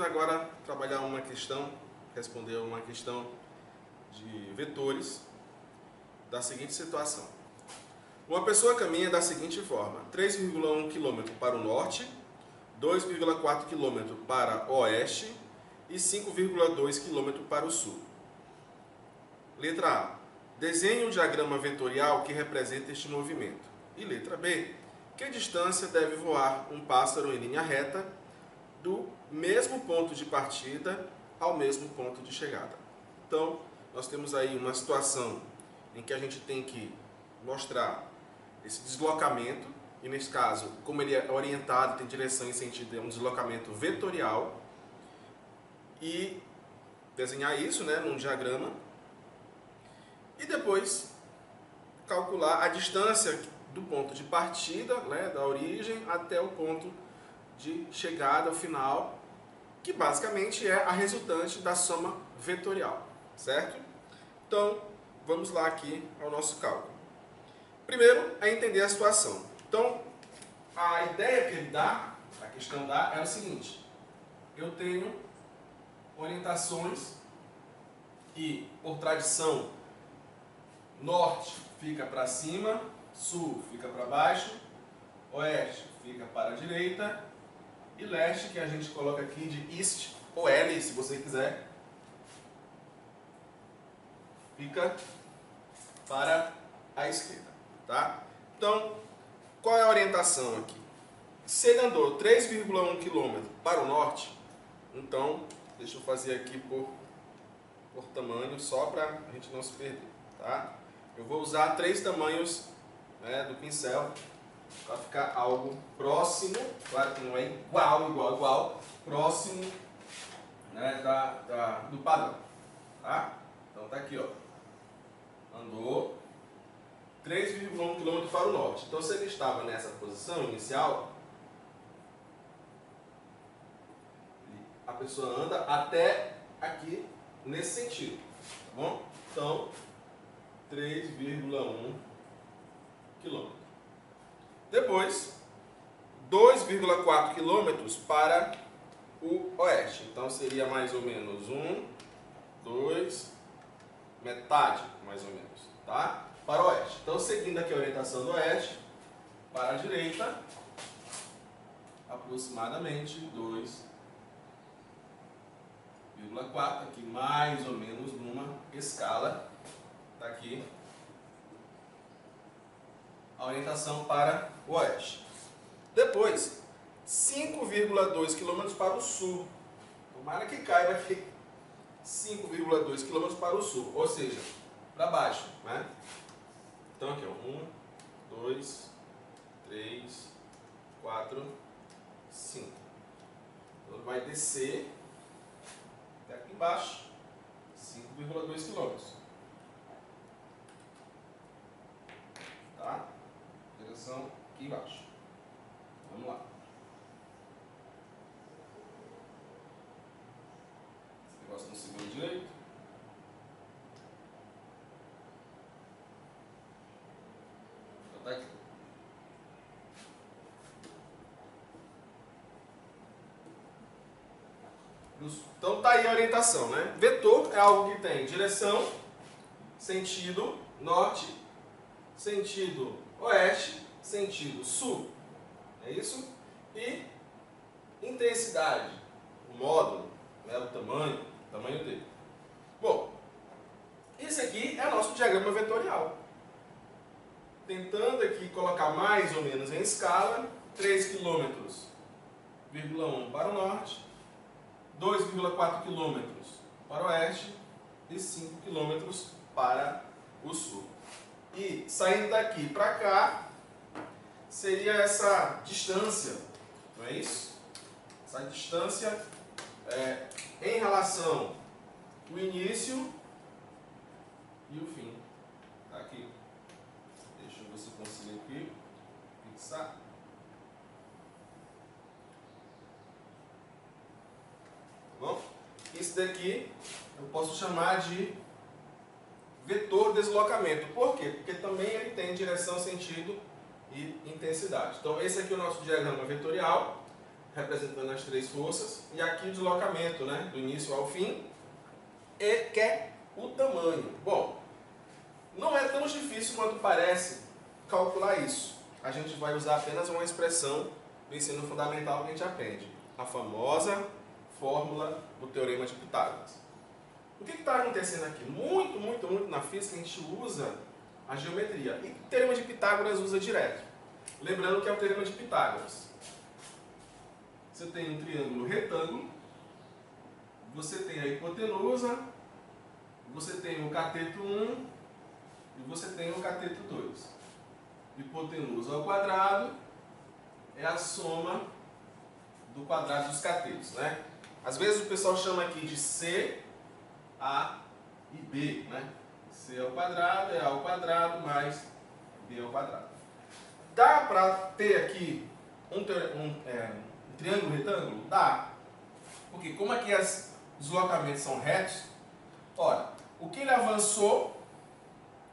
agora trabalhar uma questão, responder uma questão de vetores da seguinte situação. Uma pessoa caminha da seguinte forma: 3,1 km para o norte, 2,4 km para o oeste e 5,2 km para o sul. Letra A. Desenhe um diagrama vetorial que representa este movimento. E letra B. Que distância deve voar um pássaro em linha reta do mesmo ponto de partida ao mesmo ponto de chegada? Então, nós temos aí uma situação em que a gente tem que mostrar esse deslocamento, e nesse caso, como ele é orientado, tem direção e sentido, é um deslocamento vetorial, e desenhar isso, né, num diagrama, e depois calcular a distância do ponto de partida, né, da origem, até o ponto de chegada final, que basicamente é a resultante da soma vetorial, certo? Então, vamos lá aqui ao nosso cálculo. Primeiro, é entender a situação. Então, a ideia que ele dá, a questão dá, é o seguinte: eu tenho orientações e, por tradição, norte fica para cima, sul fica para baixo, oeste fica para a direita e leste, que a gente coloca aqui de east, ou L, se você quiser, fica para a esquerda, tá? Então, qual é a orientação aqui? Se ele andou 3,1 km para o norte, então, deixa eu fazer aqui por tamanho, só para a gente não se perder, tá? Eu vou usar 3 tamanhos, né, do pincel, para ficar algo próximo, claro que não é igual, próximo, né, do padrão, tá? Então tá aqui, ó, andou 3,1 km para o norte. Então, se ele estava nessa posição inicial, a pessoa anda até aqui, nesse sentido, tá bom? Então, 3,1 km. Depois, 2,4 km para o oeste. Então, seria mais ou menos 1, 2, metade, mais ou menos, tá? Para o oeste. Então, seguindo aqui a orientação do oeste, para a direita, aproximadamente 2,4, aqui mais ou menos numa escala, tá aqui a orientação para o oeste. Depois, 5,2 km para o sul. Tomara que caiba aqui 5,2 km para o sul, ou seja, para baixo, né? Então aqui, ó, 1, 2, 3, 4, 5. Então ele vai descer até aqui embaixo, 5,2 km. Tá? Direção aqui embaixo. Vamos lá. Esse negócio não segura direito. Então tá aqui. Então tá aí a orientação, né? Vetor é algo que tem direção, sentido norte, sentido oeste, sentido sul. É isso? E intensidade, o módulo, né, o tamanho dele. Bom, esse aqui é o nosso diagrama vetorial. Tentando aqui colocar mais ou menos em escala, 3,1 km para o norte, 2,4 km para o oeste e 5 km para o sul. E saindo daqui para cá, seria essa distância, não é isso? Essa distância em relação ao início e o fim. Tá aqui. Deixa eu ver se eu consigo aqui fixar. Tá bom? Isso daqui eu posso chamar de vetor deslocamento. Por quê? Porque também ele tem direção, sentido e intensidade. Então, esse aqui é o nosso diagrama vetorial. representando as três forças, e aqui o deslocamento, né, do início ao fim, e que é o tamanho. Bom, não é tão difícil quanto parece calcular isso. A gente vai usar apenas uma expressão do ensino fundamental que a gente aprende, a famosa fórmula do Teorema de Pitágoras. O que está acontecendo aqui? Muito na física a gente usa a geometria, e o Teorema de Pitágoras usa direto. Lembrando que é o Teorema de Pitágoras. Você tem um triângulo retângulo, você tem a hipotenusa, você tem o cateto 1 e você tem o cateto 2. Hipotenusa ao quadrado é a soma do quadrado dos catetos, né? Às vezes o pessoal chama aqui de C, A e B, né? C ao quadrado é A ao quadrado mais B ao quadrado. Dá para ter aqui um triângulo retângulo? Dá. Porque como aqui os deslocamentos são retos, ora, o que ele avançou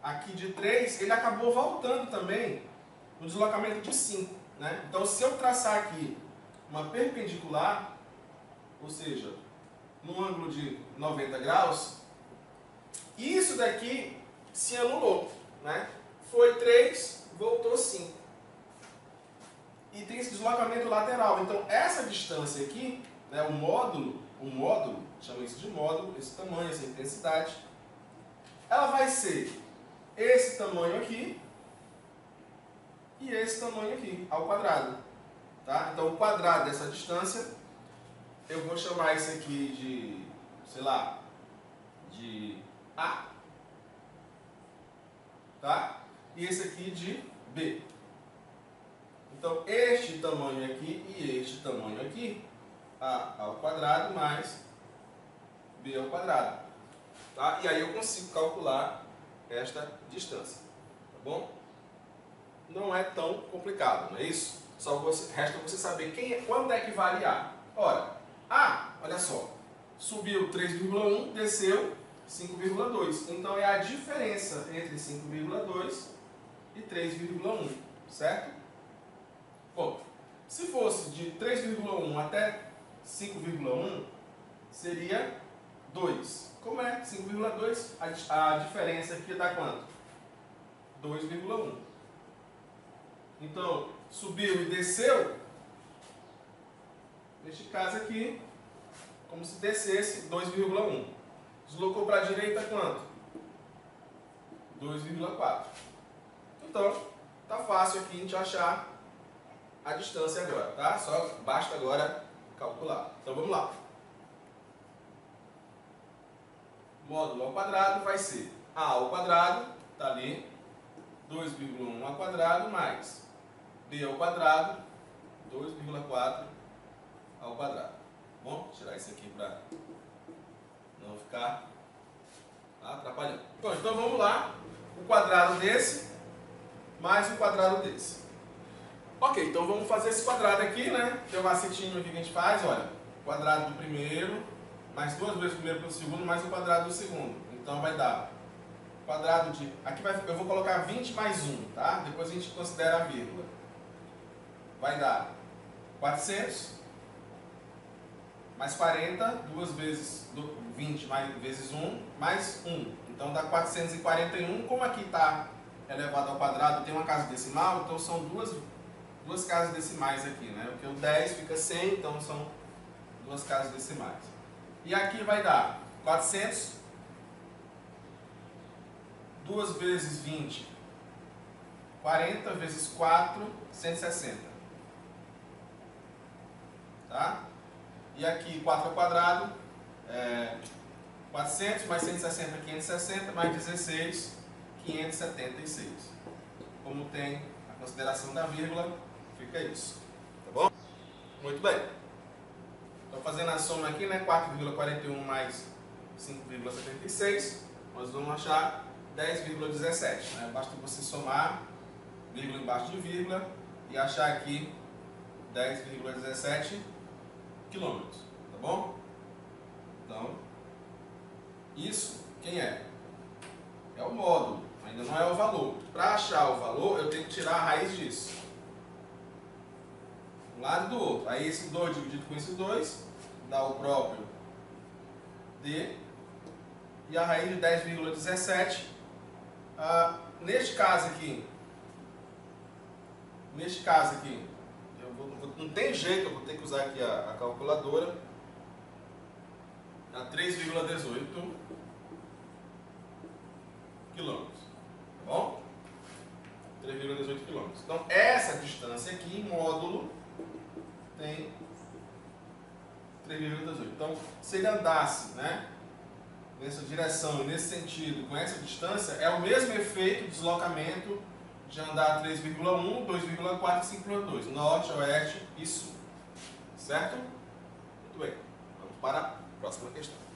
aqui de 3, ele acabou voltando também no deslocamento de 5. Né? Então, se eu traçar aqui uma perpendicular, ou seja, num ângulo de 90 graus, isso daqui se anulou. Né? Foi 3, voltou 5. E tem esse deslocamento lateral. Então, essa distância aqui, né, o módulo, chama isso de módulo, esse tamanho, essa intensidade, ela vai ser esse tamanho aqui e esse tamanho aqui, ao quadrado. Tá? Então, o quadrado dessa distância, eu vou chamar isso aqui de, sei lá, de A. Tá? E esse aqui de B. Então, este tamanho aqui e este tamanho aqui, A ao quadrado mais B ao quadrado. Tá? E aí eu consigo calcular esta distância. Tá bom? Não é tão complicado, não é isso? Só resta você saber quando é que vale A. Ora, A, olha só, subiu 3,1, desceu 5,2. Então é a diferença entre 5,2 e 3,1, certo? Bom, se fosse de 3,1 até 5,1, seria 2. Como é 5,2? A diferença aqui dá quanto? 2,1. Então, subiu e desceu, neste caso aqui, como se descesse 2,1. Deslocou para a direita quanto? 2,4. Então, tá fácil aqui a gente achar a distância agora, tá? Só basta agora calcular. Então vamos lá. Módulo ao quadrado vai ser A ao quadrado, tá ali, 2,1 ao quadrado mais B ao quadrado, 2,4 ao quadrado. Bom, vou tirar isso aqui para não ficar atrapalhando. Bom, então vamos lá. O quadrado desse mais o quadrado desse. Ok, então vamos fazer esse quadrado aqui, né? Tem um macetinho aqui que a gente faz, olha. Quadrado do primeiro, mais 2 vezes o primeiro pelo segundo, mais o quadrado do segundo. Então vai dar quadrado de... Aqui eu vou colocar 20 mais 1, tá? Depois a gente considera a vírgula. Vai dar 400 mais 40, 2 vezes 20 vezes 1, mais 1. Então dá 441. Como aqui está elevado ao quadrado, tem uma casa decimal, então são duas casas decimais aqui, né? Porque o 10 fica 100, então são duas casas decimais. E aqui vai dar 400, 2 vezes 20, 40 vezes 4, 160. Tá? E aqui 4 ao quadrado, 400 mais 160, 560, mais 16, 576. Como tem a consideração da vírgula, fica isso. Tá bom? Muito bem. Então, fazendo a soma aqui, né? 4,41 mais 5,76, nós vamos achar 10,17. Né? Basta você somar, vírgula embaixo de vírgula, e achar aqui 10,17 quilômetros. Tá bom? Então, isso, quem é? É o módulo, ainda não é o valor. Para achar o valor, eu tenho que tirar a raiz disso. Um lado e do outro. Aí esse 2 com esse 2, dá o próprio D. E a raiz de 10,17, neste caso aqui, não tem jeito, eu vou ter que usar aqui a calculadora, a 3,18 quilômetros, tá bom? 3,18 quilômetros. Então, essa distância aqui, módulo, tem 3,18. Então, se ele andasse, né, nessa direção e nesse sentido, com essa distância, é o mesmo efeito de deslocamento de andar 3,1, 2,4 e 5,2, norte, oeste e sul. Certo? Muito bem. Vamos para a próxima questão.